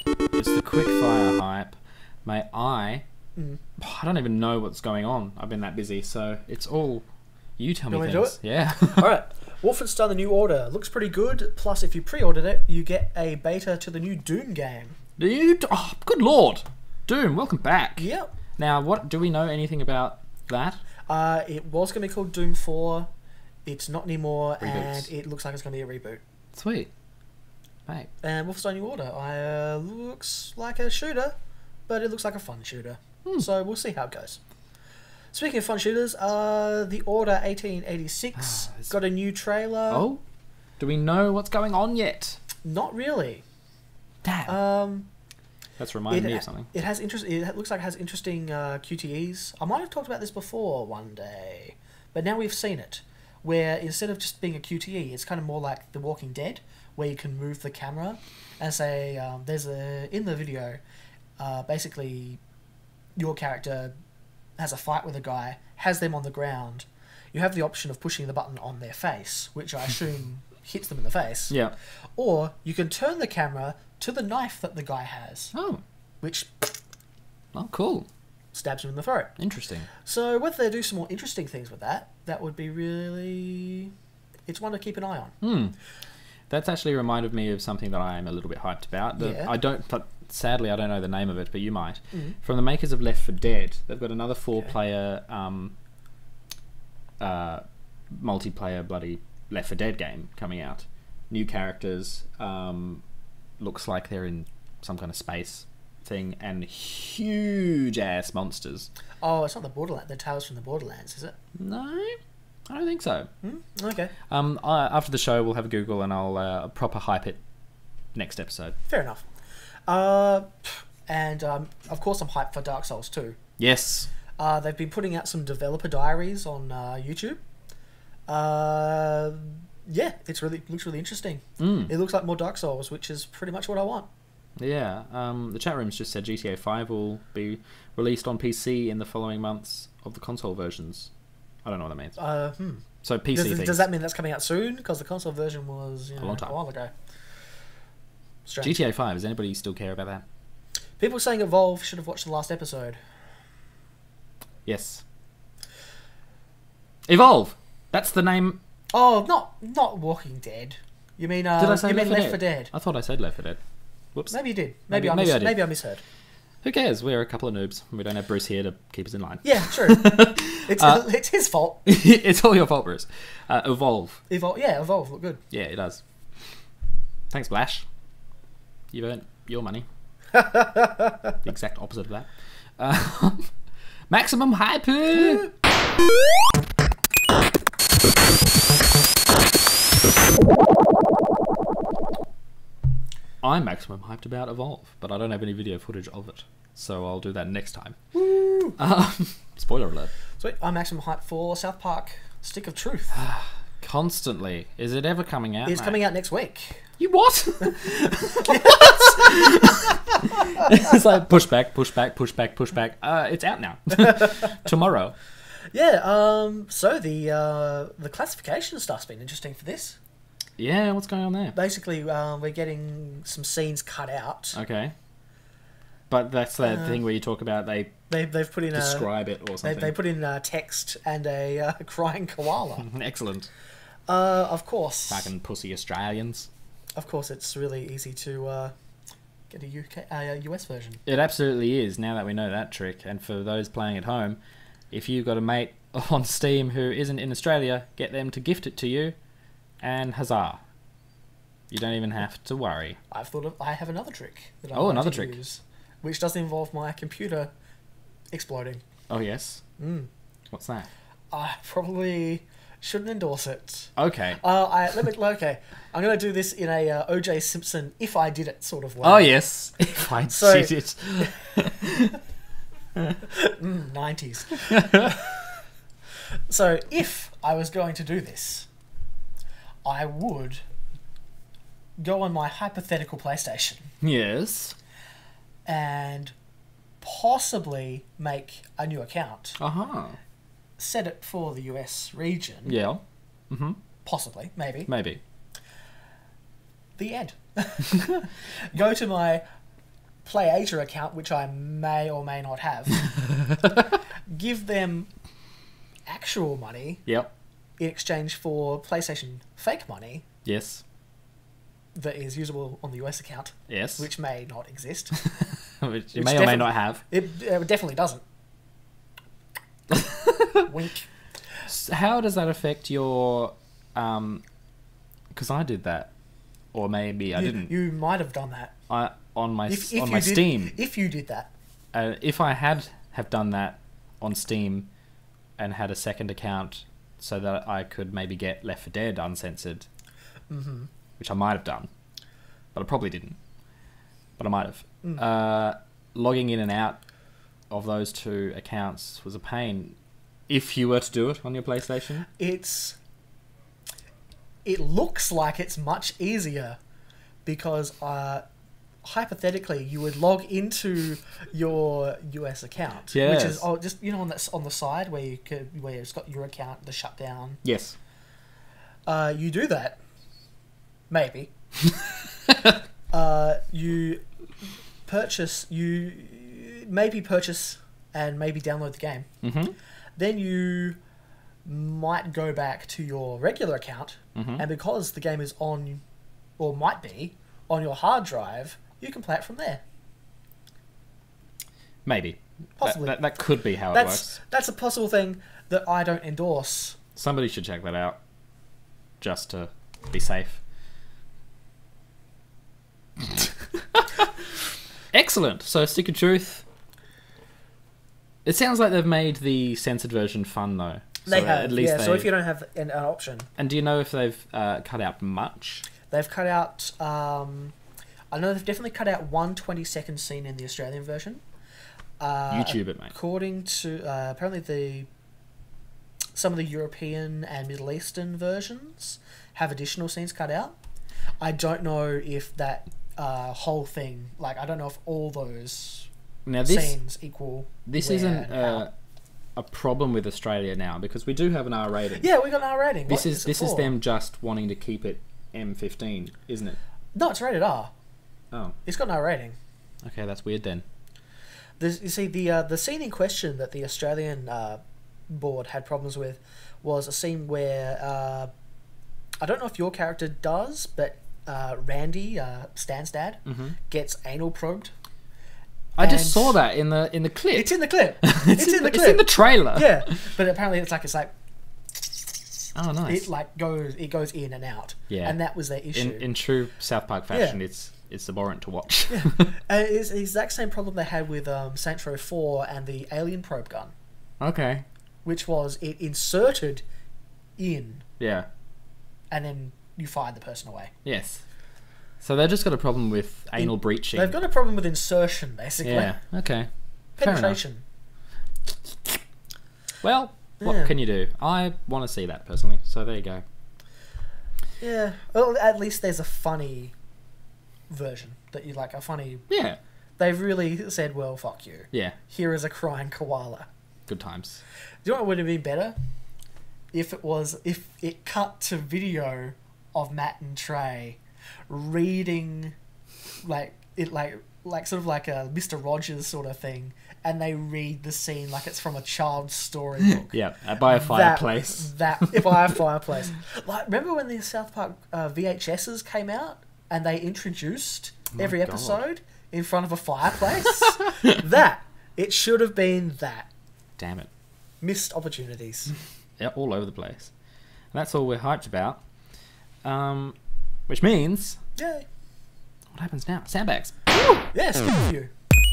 It's the quickfire hype. Mate, I don't even know what's going on. I've been that busy, so it's all you tell me things. Do it? Yeah. Alright. Wolfenstein The New Order. Looks pretty good. Plus, if you pre-ordered it, you get a beta to the new Doom game. Oh, good lord. Doom, welcome back. Yep. Now, what do we know anything about that? It was going to be called Doom 4. It's not anymore, Reboots. and it looks like it's going to be a reboot. Sweet. Mate. And Wolfenstein New Order looks like a shooter, but it looks like a fun shooter. So we'll see how it goes. Speaking of fun shooters, The Order 1886 got a new trailer. Oh? Do we know what's going on yet? Not really. Damn. That's reminding me of something. It has interest. It looks like it has interesting QTEs. I might have talked about this before one day, but now we've seen it. Where instead of just being a QTE, it's kind of more like The Walking Dead, where you can move the camera and say, in the video, basically, your character has a fight with a guy, has them on the ground. You have the option of pushing the button on their face, which I assume hits them in the face. Yeah. Or you can turn the camera to the knife that the guy has. Oh. Which... Oh, cool. Stabs him in the throat. Interesting. So whether they do some more interesting things with that would be really... It's one to keep an eye on. That's actually reminded me of something that I am a little bit hyped about. Sadly, I don't know the name of it, but you might. From the makers of Left 4 Dead, they've got another 4-player multiplayer bloody Left 4 Dead game coming out. New characters. Looks like they're in some kind of space thing, and huge ass monsters. Oh, it's not the Tales from the Borderlands, is it? No, I don't think so. Okay. After the show, we'll have a Google and I'll proper hype it next episode. Fair enough. And of course I'm hyped for Dark Souls 2. Yes. They've been putting out some developer diaries on YouTube. Yeah, looks really interesting. It looks like more Dark Souls, which is pretty much what I want. Yeah. The chat room's just said GTA 5 will be released on PC in the following months of the console versions. I don't know what that means. So PC does that mean that's coming out soon? Because the console version was a long time. A while ago. Strange. GTA 5, does anybody still care about that? People saying Evolve should have watched the last episode. Yes. Evolve! That's the name Oh, not Walking Dead. You mean? Did I say you mean Left 4 4 Dead? I thought I said Left 4 Dead. Whoops. Maybe you did. Maybe I did. Maybe I misheard. Who cares? We're a couple of noobs. We don't have Bruce here to keep us in line. Yeah, true. It's his fault. It's all your fault, Bruce. Evolve. Evolve. Look good. Yeah, it does. Thanks, Vlash. You've earned your money. The exact opposite of that. Maximum hype. I'm maximum hyped about Evolve, but I don't have any video footage of it, so I'll do that next time. Spoiler alert. Sweet. I'm maximum hyped for South Park Stick of Truth. Constantly. Is it ever coming out? It's coming out next week. You what? What? It's like push back. It's out now. Tomorrow. Yeah. So the classification stuff's been interesting for this. Yeah. What's going on there? Basically, we're getting some scenes cut out. Okay. But that's that thing where you talk about they've put in describe it or something. They put in text and a crying koala. Excellent. Of course. Fucking pussy Australians. Of course, it's really easy to get a US version. It absolutely is, now that we know that trick. And for those playing at home, if you've got a mate on Steam who isn't in Australia, get them to gift it to you, and huzzah. You don't even have to worry. I have another trick that I another trick. use, which doesn't involve my computer exploding. Oh, yes? What's that? I probably shouldn't endorse it. Okay. Okay. I'm going to do this in a O.J. Simpson if I did it sort of way. Oh, yes. If I did it. 90s. So, if I was going to do this, I would go on my hypothetical PlayStation. Yes. And possibly make a new account. Set it for the US region. Yeah. Possibly. Maybe. The end. Go to my PlayAsia account, which I may or may not have. Give them actual money. Yep. In exchange for PlayStation fake money. Yes. That is usable on the US account. Yes. Which may not exist. which you may or may not have. It definitely doesn't. Wink. How does that affect your... because I did that. Or maybe I didn't. You might have done that. On my Steam. If you did that. If I have done that on Steam and had a second account so that I could maybe get Left 4 Dead uncensored, which I might have done, but I probably didn't. But I might have. Logging in and out of those two accounts was a pain. If you were to do it on your PlayStation, it looks like it's much easier because hypothetically you would log into your US account, which is just on the side where it's got your account, the shutdown. Yes. You do that, maybe. You maybe purchase and maybe download the game. Then you might go back to your regular account, and because the game is on, or might be, on your hard drive, you can play it from there. Maybe. Possibly. That could be how it works. That's a possible thing that I don't endorse. Somebody should check that out, just to be safe. Excellent. So, Stick of Truth. It sounds like they've made the censored version fun, though. They have, at least so if you don't have an option. And do you know if they've cut out much? They've cut out... I know they've definitely cut out one 20-second scene in the Australian version. YouTube it, mate. According to... apparently some of the European and Middle Eastern versions have additional scenes cut out. I don't know if that whole thing... Like, I don't know if all those scenes equal... This isn't... a problem with Australia now because we do have an R rating. Yeah, we got an R rating. This is them just wanting to keep it M15, isn't it? No, it's rated R. Oh, it's got an R rating. Okay, that's weird then. You see, the scene in question that the Australian board had problems with was a scene where I don't know if your character does, but Randy, Stan's dad, gets anal probed. I just saw that in the clip. It's in the clip. It's in the clip. It's in the trailer. Yeah, but apparently it's like. Oh, nice. It goes in and out. Yeah, and that was their issue. In true South Park fashion, it's abhorrent to watch. Yeah. It's the exact same problem they had with Saints Row 4 and the alien probe gun. Okay. Which was it inserted in. Yeah. And then you fired the person away. Yes. So they've just got a problem with anal breaching. They've got a problem with insertion, basically. Yeah. Okay. Penetration. Well, what can you do? I want to see that personally. So there you go. Yeah. Well, at least there's a funny version that you like. A funny. Yeah. They've really said, "Well, fuck you." Yeah. Here is a crying koala. Good times. Do you know what would have been better? If it cut to video of Matt and Trey reading like sort of like a Mr. Rogers sort of thing, and they read the scene like it's from a child's storybook. Yeah, by a fireplace. By a fireplace. Like, remember when the South Park VHSs came out and they introduced every episode in front of a fireplace? It should have been that. Damn it. Missed opportunities. Yeah, all over the place. And that's all we're hyped about. Which means... Yay. What happens now? Sandbags. Yeah, skip a few.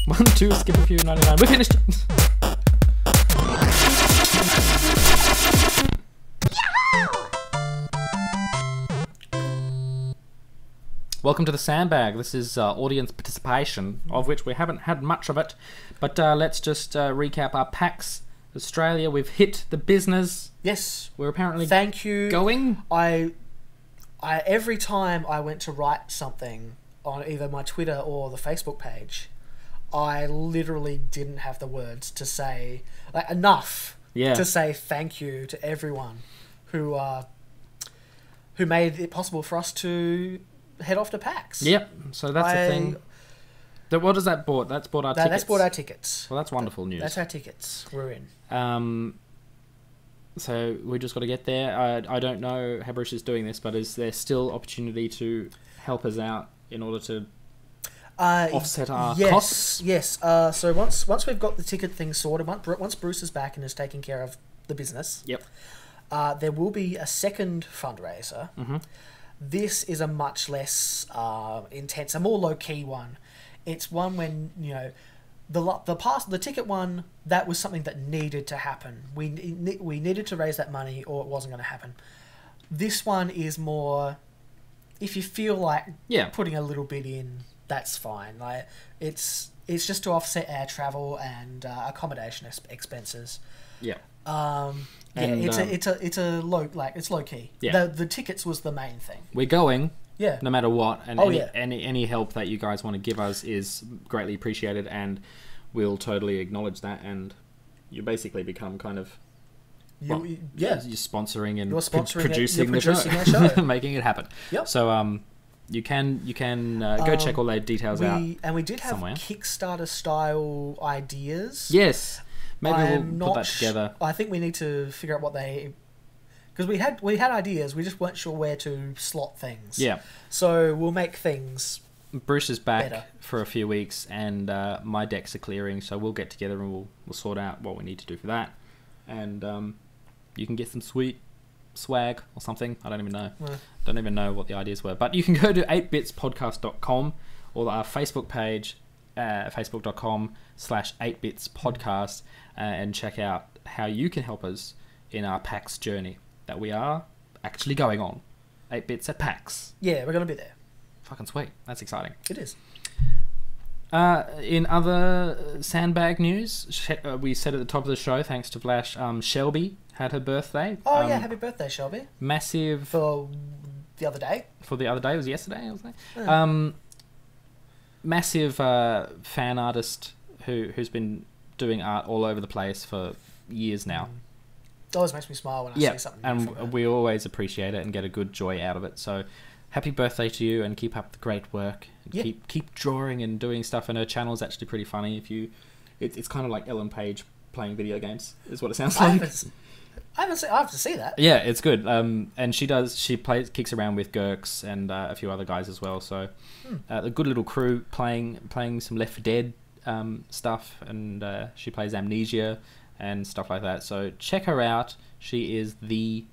1, 2, skip a few, 99. We're finished! Welcome to the Sandbag. This is audience participation, of which we haven't had much of it. But let's just recap our PAX Australia. We've hit the business. Yes. We're apparently Thank you. Going. I every time I went to write something on either my Twitter or the Facebook page, I literally didn't have the words to say enough to say thank you to everyone who made it possible for us to head off to PAX. Yep. So that's the thing. What does that bought? That's bought our tickets. That's bought our tickets. Well, that's wonderful news. That's our tickets. We're in. So we just got to get there. I don't know how Bruce is doing this, but is there still opportunity to help us out in order to offset our costs? Yes. So once we've got the ticket thing sorted, once Bruce is back and is taking care of the business, there will be a second fundraiser. Mm-hmm. This is a much less intense, a more low key one. It's one when the ticket one, that was something that needed to happen. We needed to raise that money, or it wasn't going to happen. This one is more, if you feel like putting a little bit in, that's fine. Like it's just to offset our travel and accommodation expenses. Yeah. It's low key. Yeah. The tickets was the main thing. We're going. Yeah. No matter what, and any help that you guys want to give us is greatly appreciated, and we'll totally acknowledge that. And you basically become kind of you're sponsoring and producing the show, making it happen. Yep. So you can go check all those details out. And we did have somewhere. Kickstarter style ideas. Yes. Maybe we'll put that together. I think we need to figure out what they... Because we had ideas, we just weren't sure where to slot things. Yeah. So we'll make things Bruce is back better for a few weeks, and my decks are clearing, so we'll get together and we'll sort out what we need to do for that. And you can get some sweet swag or something. I don't even know. Yeah. Don't even know what the ideas were. But you can go to 8bitspodcast.com or our Facebook page, facebook.com/8bitspodcast, and check out how you can help us in our PAX journey that we are actually going on. 8 bits at PAX. Yeah, we're going to be there. Fucking sweet. That's exciting. It is. In other Sandbag news, we said at the top of the show, thanks to Vlash, Shelby had her birthday. Oh, yeah, happy birthday, Shelby. Massive... For the other day. It was yesterday, wasn't it? Yeah. Massive fan artist who's been doing art all over the place for years now. It always makes me smile when I see something new from her. We always appreciate it and get a good joy out of it. So happy birthday to you, and keep up the great work. And keep drawing and doing stuff, and her channel is actually pretty funny. It's kind of like Ellen Page playing video games, is what it sounds like. I have to see that. Yeah, it's good. And she kicks around with Gurks and a few other guys as well. So a good little crew playing some Left 4 Dead stuff, and she plays Amnesia and stuff like that. So check her out. She is the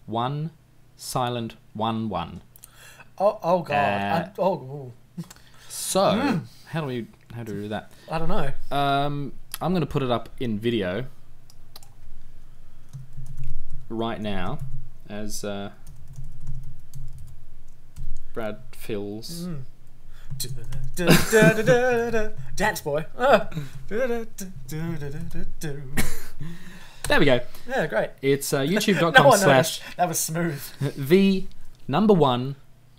One Silent 1-1. Oh god. So how do we do that? I don't know. I'm going to put it up in video right now as Brad fills. Dance boy. There we go. Yeah, great. It's youtube.com/ that was smooth. the number 1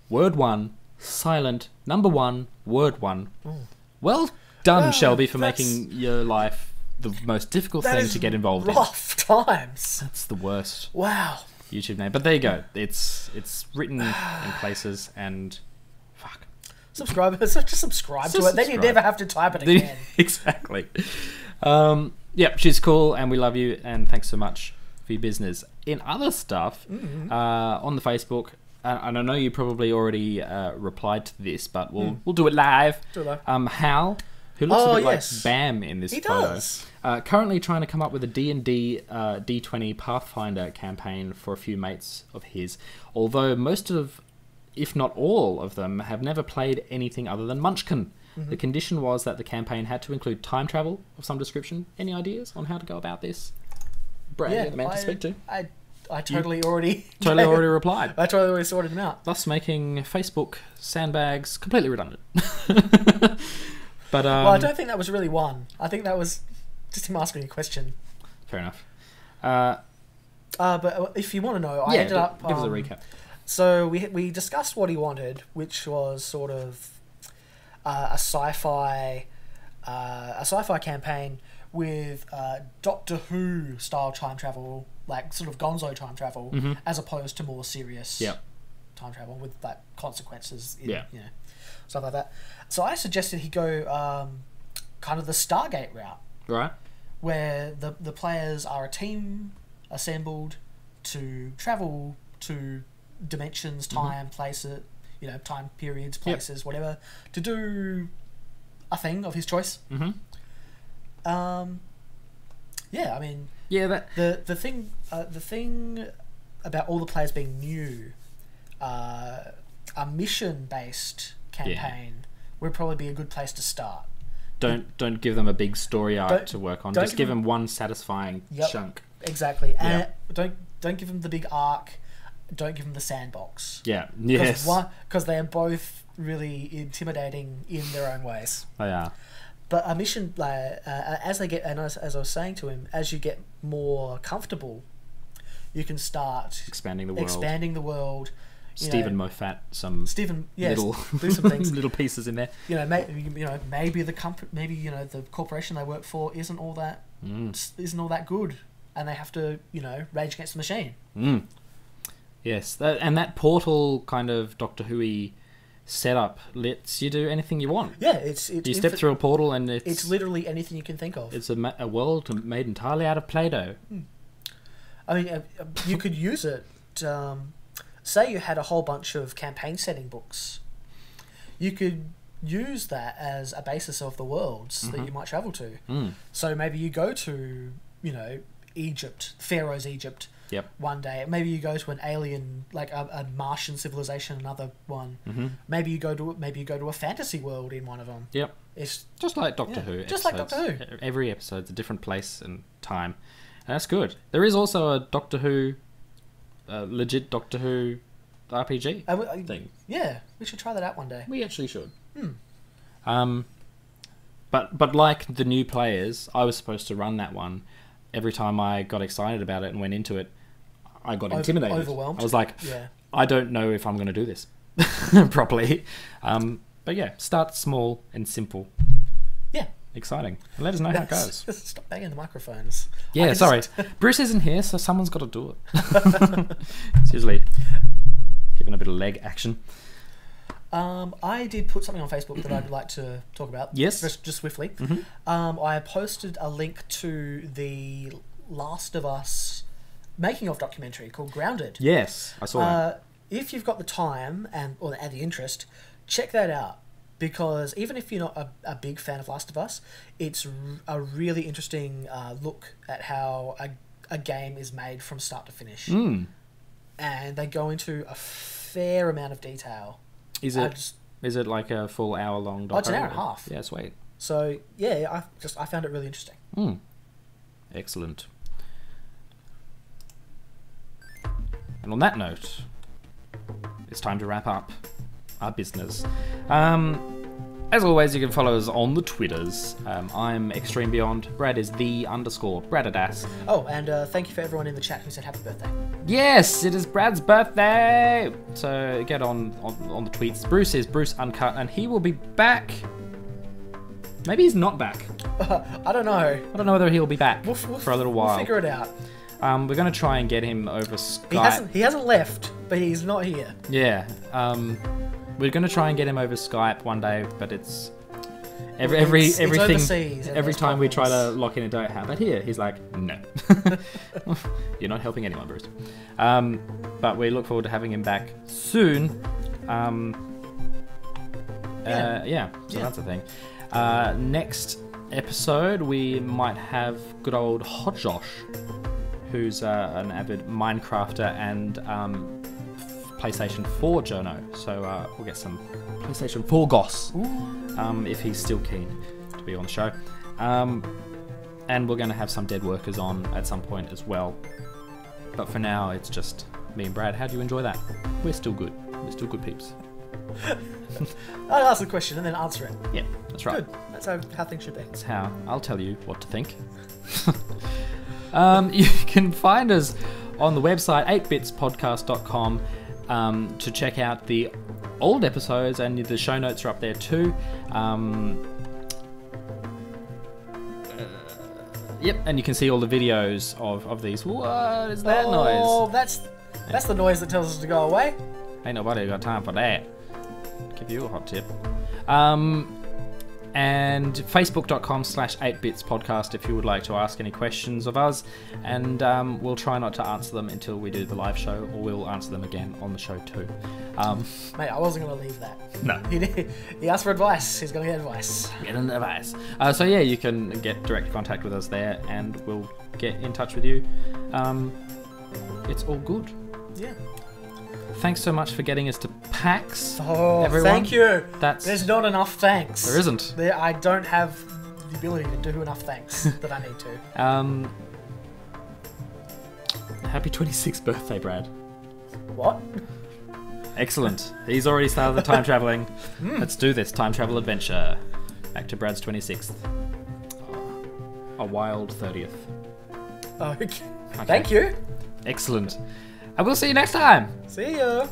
word 1 silent number 1 word 1. Well done, Shelby, for making your life the most difficult thing to get involved in. Rough times. That's the worst. Wow. YouTube name. But there you go. It's written in places, and fuck. Just subscribe to it. Then you never have to type it again. Exactly. Yeah, she's cool, and we love you, and thanks so much for your business. In other stuff, on the Facebook, and I know you probably already replied to this, but we'll do it live. Hal, who looks a bit like Bam in this photo. Does. Currently trying to come up with a D&D D20 Pathfinder campaign for a few mates of his, although most of, if not all of them, have never played anything other than Munchkin. The condition was that the campaign had to include time travel of some description. Any ideas on how to go about this? Brad, you're the man to speak to. I totally already replied. I totally already sorted them out. Thus making Facebook sandbags completely redundant. But well, I don't think that was really one. I think that was just him asking a question. Fair enough. But if you want to know, I ended up... Give us a recap. So we discussed what he wanted, which was sort of a sci-fi campaign with Doctor Who style time travel, like sort of Gonzo time travel, as opposed to more serious time travel with like consequences, stuff like that. So I suggested he go kind of the Stargate route, right? Where the players are a team assembled to travel to dimensions, time, places, time periods, places, whatever, to do a thing of his choice. Yeah, I mean, the thing about all the players being new, a mission-based campaign would probably be a good place to start. Don't give them a big story arc to work on. Just give them one satisfying chunk. Exactly, and don't give them the big arc. Don't give them the sandbox. Yeah. Yes. Because they are both really intimidating in their own ways. They are. But a mission, as they get, and as I was saying to him, as you get more comfortable, you can start expanding the world. Stephen Moffat, little do some things, little pieces in there. Maybe the the corporation they work for isn't all that good, and they have to rage against the machine. Yes, and that portal kind of Doctor Who-y setup lets you do anything you want. Yeah, you step through a portal and it's literally anything you can think of. It's a world made entirely out of Play-Doh. I mean, you could use it. Say you had a whole bunch of campaign setting books. You could use that as a basis of the worlds that you might travel to. So maybe you go to Egypt, Pharaoh's Egypt. One day, maybe you go to an alien, like a Martian civilization, another one. Maybe you go to a fantasy world in one of them. It's just like Doctor Who. Like Doctor Who. Every episode's a different place and time, and that's good. There is also a Doctor Who, legit Doctor Who RPG thing. Yeah, we should try that out one day. We actually should. But like the new players, I was supposed to run that one. Every time I got excited about it and went into it, I got intimidated. Overwhelmed. I was like, I don't know if I'm going to do this properly. But yeah, start small and simple. Yeah. Exciting. Let us know how it goes. Stop banging the microphones. Yeah, sorry. Bruce isn't here, so someone's got to do it. It's usually giving a bit of leg action. I did put something on Facebook that I'd like to talk about. Yes. Just swiftly. I posted a link to the Last of Us making of documentary called Grounded. Yes, I saw that. If you've got the time and the interest, check that out. Because even if you're not a big fan of Last of Us, it's a really interesting look at how a game is made from start to finish. And they go into a fair amount of detail. Is it like a full hour-long documentary? Oh, it's an hour and a half. Yeah, sweet. So, yeah, I found it really interesting. Excellent. And on that note, it's time to wrap up our business. As always, you can follow us on the Twitters. I'm extremebeyond. Brad is _Bradadas. Oh, and thank you for everyone in the chat who said happy birthday. Yes, it is Brad's birthday. So get on the tweets. Bruce is Bruce Uncut, and he will be back. Maybe he's not back. I don't know. I don't know whether he'll be back for a little while. We'll figure it out. We're going to try and get him over Skype. He hasn't left, but he's not here. Yeah. We're going to try and get him over Skype one day, but it's every time we try to lock in a date, how about here? He's like, no. You're not helping anyone, Bruce. But we look forward to having him back soon. So that's the thing. Next episode, we might have good old Hot Josh, who's an avid Minecrafter and PlayStation 4 journo. So we'll get some PlayStation 4 goss if he's still keen to be on the show. And we're going to have some dead workers on at some point as well. But for now, it's just me and Brad. How do you enjoy that? We're still good. We're still good peeps. I'll ask the question and then answer it. Yeah, that's right. Good. That's how things should be. That's how I'll tell you what to think. You can find us on the website 8bitspodcast.com to check out the old episodes, and the show notes are up there too. Yep, and you can see all the videos of these. What is that noise? Oh, that's the noise that tells us to go away. Ain't nobody got time for that. Give you a hot tip. And facebook.com/8bitspodcast if you would like to ask any questions of us, and we'll try not to answer them until we do the live show, or we'll answer them again on the show too. Mate, I wasn't going to leave that. No. He asked for advice. He's going to get advice. Get an advice. So yeah, you can get direct contact with us there, and we'll get in touch with you. It's all good. Yeah. Thanks so much for getting us to PAX. Oh, everyone. Thank you. There's not enough thanks. There isn't. I don't have the ability to do enough thanks that I need to. Happy 26th birthday, Brad. What? Excellent. He's already started the time traveling. Let's do this time travel adventure. Back to Brad's 26th. A wild 30th. Okay. Thank you. Excellent. I will see you next time. See ya.